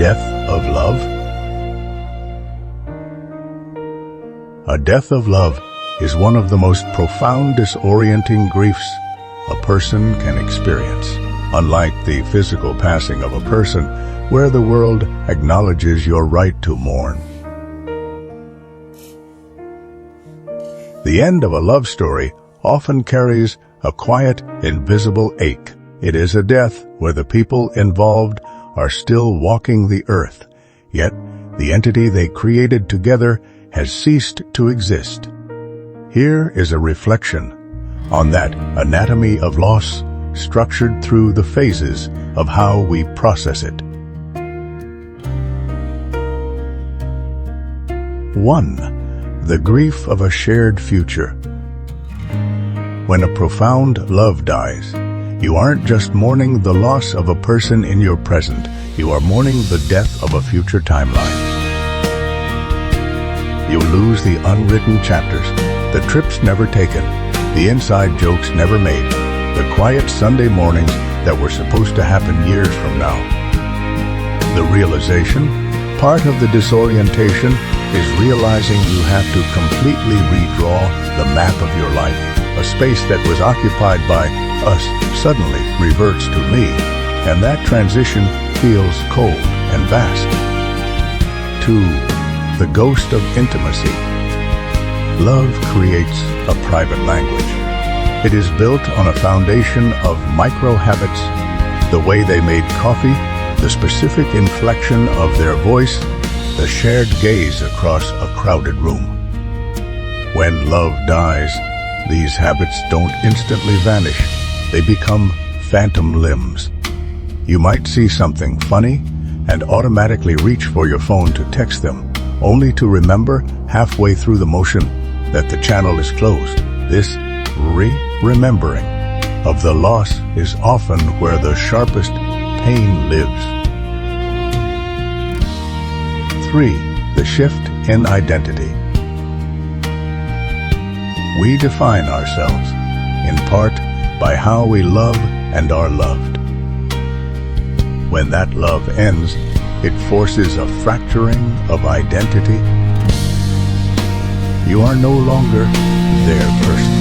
death of love? A death of love is one of the most profound disorienting griefs a person can experience. Unlike the physical passing of a person, where the world acknowledges your right to mourn. The end of a love story often carries a quiet, invisible ache. It is a death where the people involved are still walking the earth, yet the entity they created together has ceased to exist. Here is a reflection on that anatomy of loss, structured through the phases of how we process it. 1. The grief of a shared future. When a profound love dies, you aren't just mourning the loss of a person in your present, you are mourning the death of a future timeline. You lose the unwritten chapters, the trips never taken, the inside jokes never made, the quiet Sunday mornings that were supposed to happen years from now. The realization, part of the disorientation, is realizing you have to completely redraw the map of your life. A space that was occupied by us suddenly reverts to me, and that transition feels cold and vast. 2. The ghost of intimacy. Love creates a private language. It is built on a foundation of micro-habits, the way they made coffee, the specific inflection of their voice, the shared gaze across a crowded room. When love dies, these habits don't instantly vanish. They become phantom limbs. You might see something funny and automatically reach for your phone to text them, only to remember halfway through the motion that the channel is closed. This remembering of the loss is often where the sharpest pain lives. 3. The shift in identity. We define ourselves, in part, by how we love and are loved. When that love ends, it forces a fracturing of identity. You are no longer their person.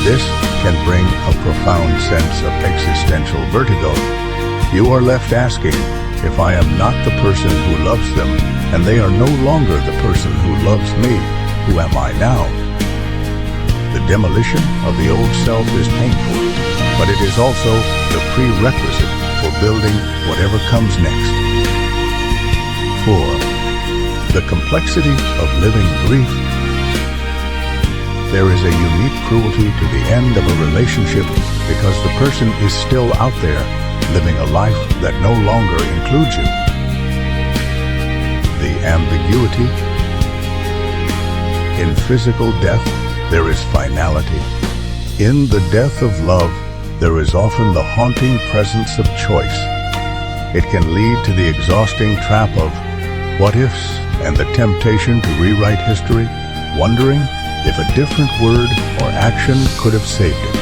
This can bring a profound sense of existential vertigo. You are left asking, if I am not the person who loves them, and they are no longer the person who loves me, who am I now? The demolition of the old self is painful, but it is also the prerequisite for building whatever comes next. 4. The complexity of living grief. There is a unique cruelty to the end of a relationship because the person is still out there, living a life that no longer includes you. The ambiguity. In physical death, there is finality. In the death of love, there is often the haunting presence of choice. It can lead to the exhausting trap of what-ifs and the temptation to rewrite history, wondering if a different word or action could have saved it.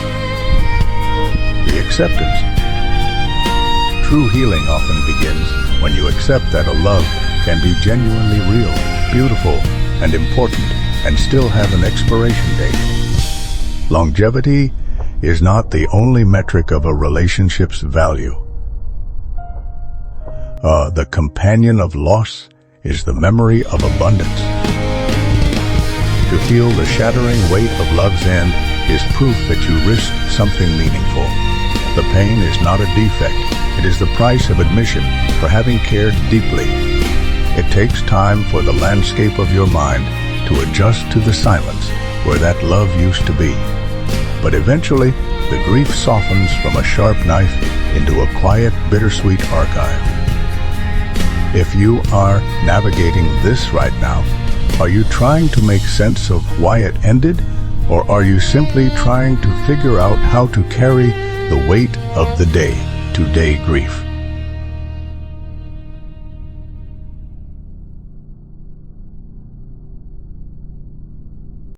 The acceptance. True healing often begins when you accept that a love can be genuinely real, beautiful, and important, and still have an expiration date. Longevity is not the only metric of a relationship's value. The companion of loss is the memory of abundance. To feel the shattering weight of love's end is proof that you risked something meaningful. The pain is not a defect. It is the price of admission for having cared deeply. It takes time for the landscape of your mind to adjust to the silence where that love used to be. But eventually, the grief softens from a sharp knife into a quiet, bittersweet archive. If you are navigating this right now, are you trying to make sense of why it ended, or are you simply trying to figure out how to carry the weight of the day-to-day grief?